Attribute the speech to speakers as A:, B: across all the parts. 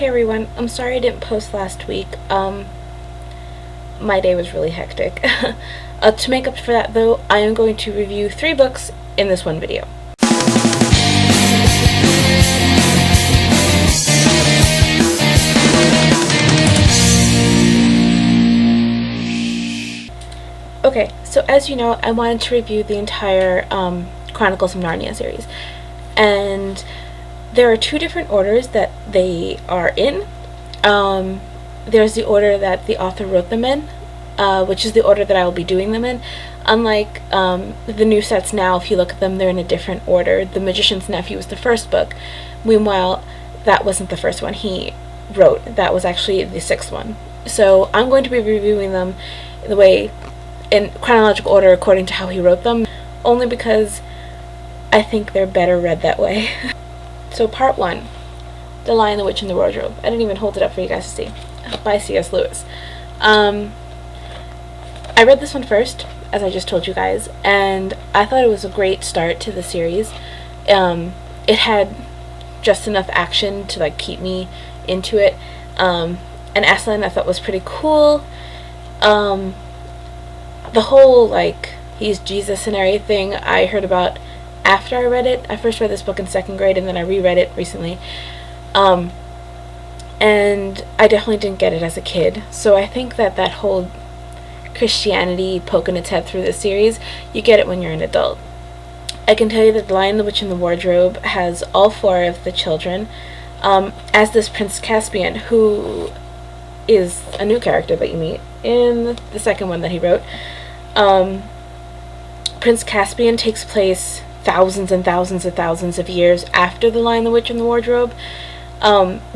A: Hey everyone, I'm sorry I didn't post last week. My day was really hectic. To make up for that though, I am going to review 3 books in this one video. Okay, so as you know, I wanted to review the entire Chronicles of Narnia series. And there are 2 different orders that they are in. There's the order that the author wrote them in, which is the order that I will be doing them in. Unlike the new sets now, if you look at them, they're in a different order. The Magician's Nephew was the first book. Meanwhile, that wasn't the first one he wrote. That was actually the 6th one. So I'm going to be reviewing them in chronological order according to how he wrote them, only because I think they're better read that way. So part 1, The Lion, the Witch, and the Wardrobe. I didn't even hold it up for you guys to see. By C.S. Lewis. I read this one first, as I just told you guys, and I thought it was a great start to the series. It had just enough action to keep me into it. And Aslan I thought was pretty cool. The whole he's Jesus and everything I heard about after I read it. I first read this book in 2nd grade and then I reread it recently. And I definitely didn't get it as a kid. So I think that whole Christianity poking its head through the series, you get it when you're an adult. I can tell you that The Lion, the Witch, and the Wardrobe has all 4 of the children, as this Prince Caspian, who is a new character that you meet in the 2nd one that he wrote. Prince Caspian takes place thousands and thousands and thousands of years after The Lion, the Witch, and the Wardrobe,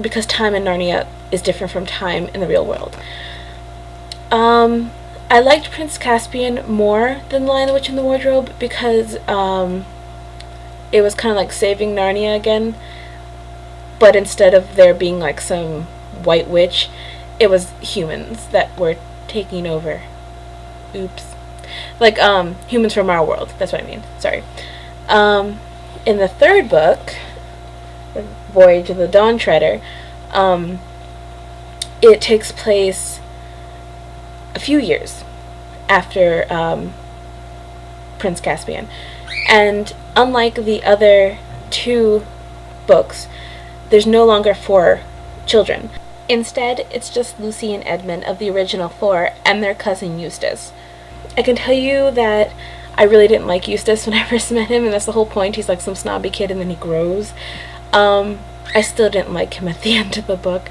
A: because time in Narnia is different from time in the real world. I liked Prince Caspian more than The Lion, the Witch, and the Wardrobe because it was kind of like saving Narnia again, but instead of there being some white witch, it was humans that were taking over. Oops. Humans from our world. That's what I mean. Sorry. In the 3rd book, The Voyage of the Dawn Treader, it takes place a few years after Prince Caspian. And unlike the other 2 books, there's no longer 4 children. Instead, it's just Lucy and Edmund of the original 4 and their cousin Eustace. I can tell you that I really didn't like Eustace when I first met him, and that's the whole point. He's some snobby kid and then he grows. I still didn't like him at the end of the book.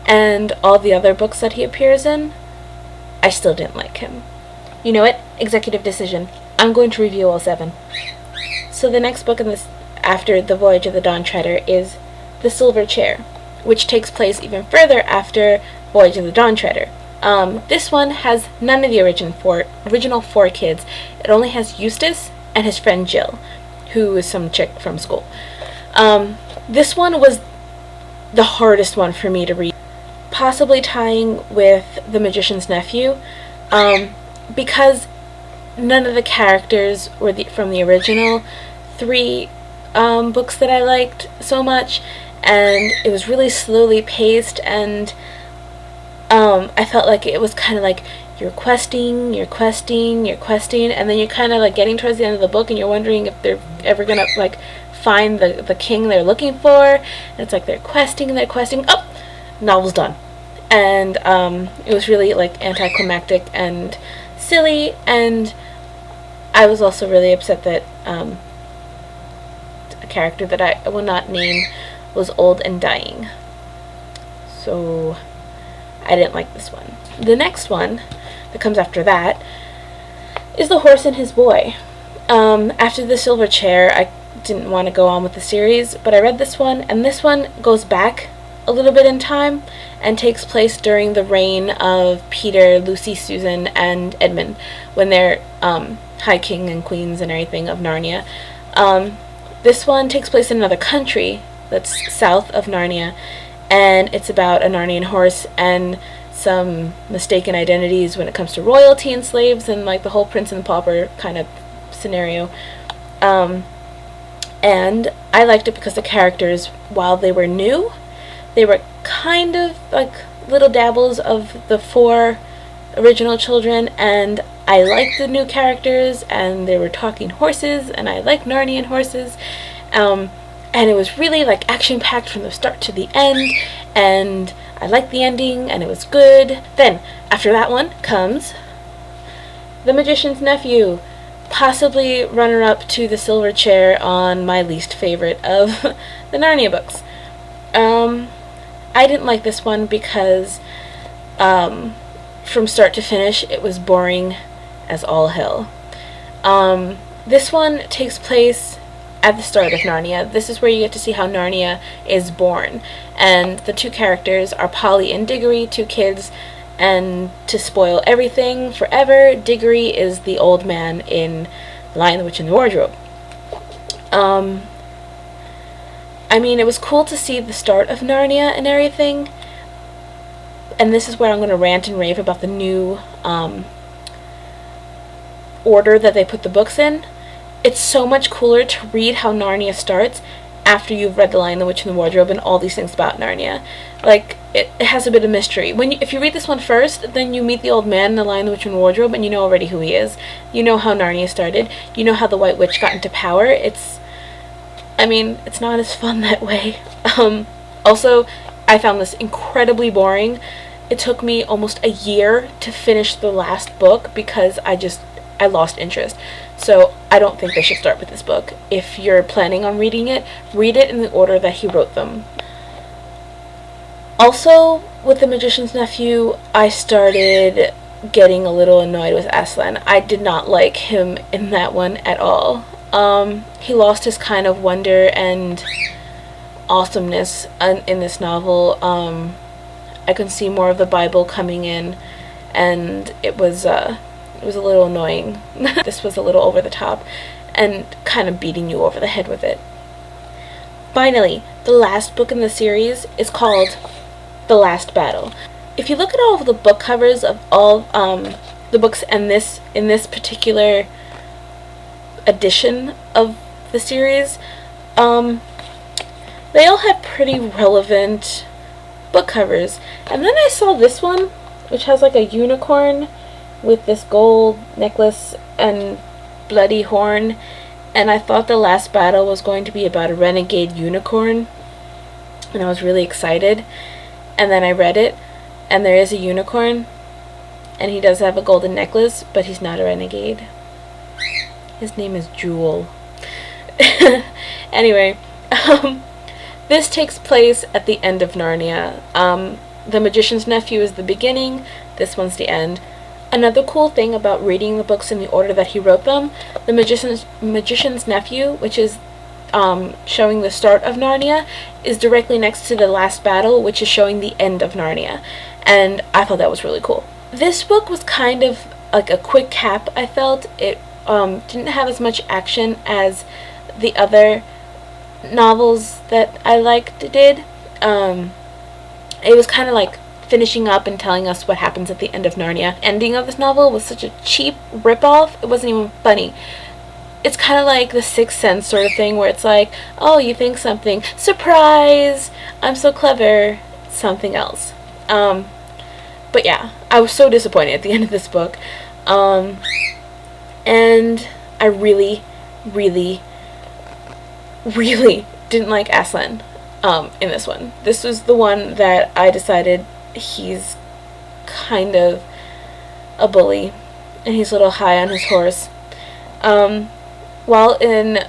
A: And all the other books that he appears in, I still didn't like him. You know what? Executive decision. I'm going to review all 7. So the next book in this, after The Voyage of the Dawn Treader, is The Silver Chair, which takes place even further after Voyage of the Dawn Treader. This one has none of the original 4 kids. It only has Eustace and his friend Jill, who is some chick from school. This one was the hardest one for me to read, possibly tying with The Magician's Nephew, because none of the characters were from the original 3 books that I liked so much, and it was really slowly paced, and I felt like it was kind of you're questing, and then you're kind of getting towards the end of the book and you're wondering if they're ever gonna find the king they're looking for, and it's they're questing, oh, novel's done. And it was really anticlimactic and silly, and I was also really upset that a character that I will not name was old and dying. So I didn't like this one. The next one that comes after that is The Horse and His Boy. After The Silver Chair, I didn't want to go on with the series, but I read this one, and this one goes back a little bit in time and takes place during the reign of Peter, Lucy, Susan, and Edmund, when they're High King and Queens and everything of Narnia. This one takes place in another country that's south of Narnia, and it's about a Narnian horse and some mistaken identities when it comes to royalty and slaves and the whole prince and pauper kind of scenario. And I liked it because the characters, while they were new, They were kind of like little dabbles of the 4 original children, and I liked the new characters, and they were talking horses, and I like Narnian horses, and it was really like action packed from the start to the end, and I liked the ending, and it was good. Then after that one comes The Magician's Nephew, possibly runner up to the silver chair on my least favorite of the Narnia books. I didn't like this one because from start to finish it was boring as all hell. This one takes place at the start of Narnia. This is where you get to see how Narnia is born, and the 2 characters are Polly and Diggory, 2 kids. And to spoil everything forever, Diggory is the old man in Lion, the Witch, and the Wardrobe. I mean, it was cool to see the start of Narnia and everything. And this is where I'm going to rant and rave about the new order that they put the books in. It's so much cooler to read how Narnia starts after you've read The Lion, the Witch, and the Wardrobe and all these things about Narnia. Like, it has a bit of mystery. If you read this one first, then you meet the old man in The Lion, the Witch, and the Wardrobe, and you know already who he is. You know how Narnia started. You know how the White Witch got into power. It's not as fun that way. Also, I found this incredibly boring. It took me almost a year to finish the last book because I lost interest. So I don't think they should start with this book. If you're planning on reading it, read it in the order that he wrote them. Also, with The Magician's Nephew, I started getting a little annoyed with Aslan. I did not like him in that one at all. He lost his kind of wonder and awesomeness in this novel. I could see more of the Bible coming in, and it was a little annoying. This was a little over the top and kind of beating you over the head with it. Finally, the last book in the series is called The Last Battle. If you look at all of the book covers of all the books in this particular edition of the series, they all have pretty relevant book covers. And then I saw this one, which has like a unicorn with this gold necklace and bloody horn, and I thought The Last Battle was going to be about a renegade unicorn, and I was really excited. And then I read it, and there is a unicorn, and he does have a golden necklace, but he's not a renegade. His name is Jewel. Anyway, this takes place at the end of Narnia. The Magician's Nephew is the beginning, this one's the end. Another cool thing about reading the books in the order that he wrote them, The Magician's Nephew, which is showing the start of Narnia, is directly next to The Last Battle, which is showing the end of Narnia. And I thought that was really cool. This book was kind of like a quick cap, I felt. It didn't have as much action as the other novels that I liked did. It was kind of like finishing up and telling us what happens at the end of Narnia. Ending of this novel was such a cheap ripoff, it wasn't even funny. It's kind of like the Sixth Sense sort of thing, where it's like, oh, you think something, surprise, I'm so clever, something else. But yeah, I was so disappointed at the end of this book. And I really, really, really didn't like Aslan in this one. This was the one that I decided he's kind of a bully, and he's a little high on his horse. While in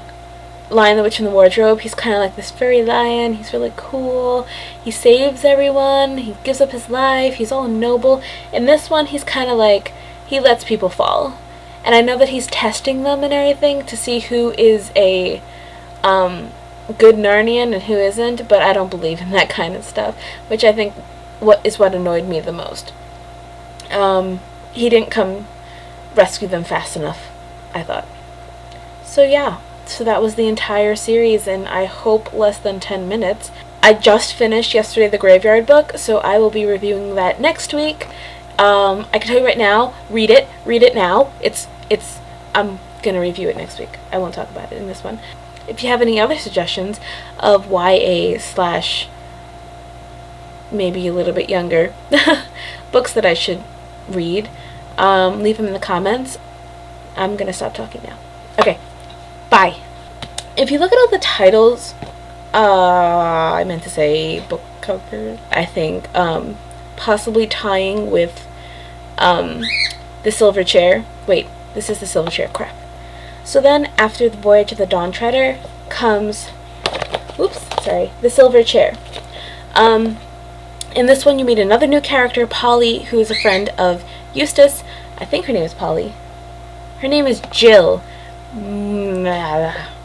A: Lion, the Witch, and the Wardrobe, he's kind of like this fairy lion. He's really cool. He saves everyone. He gives up his life. He's all noble. In this one, he's kind of like, he lets people fall. And I know that he's testing them and everything to see who is a good Narnian and who isn't, but I don't believe in that kind of stuff, which I think what annoyed me the most. He didn't come rescue them fast enough, I thought. So yeah, so that was the entire series, and I hope less than 10 minutes. I just finished yesterday the Graveyard Book, so I will be reviewing that next week. I can tell you right now, read it now. I'm gonna review it next week. I won't talk about it in this one. If you have any other suggestions of YA / maybe a little bit younger, books that I should read, leave them in the comments. I'm gonna stop talking now. Okay, bye. If you look at all the titles, I meant to say book covers, I think, possibly tying with the Silver Chair. Wait, this is the Silver Chair, crap. So then, after the Voyage of the Dawn Treader comes, the Silver Chair. In this one, you meet another new character, Polly, who is a friend of Eustace. I think her name is Polly. Her name is Jill.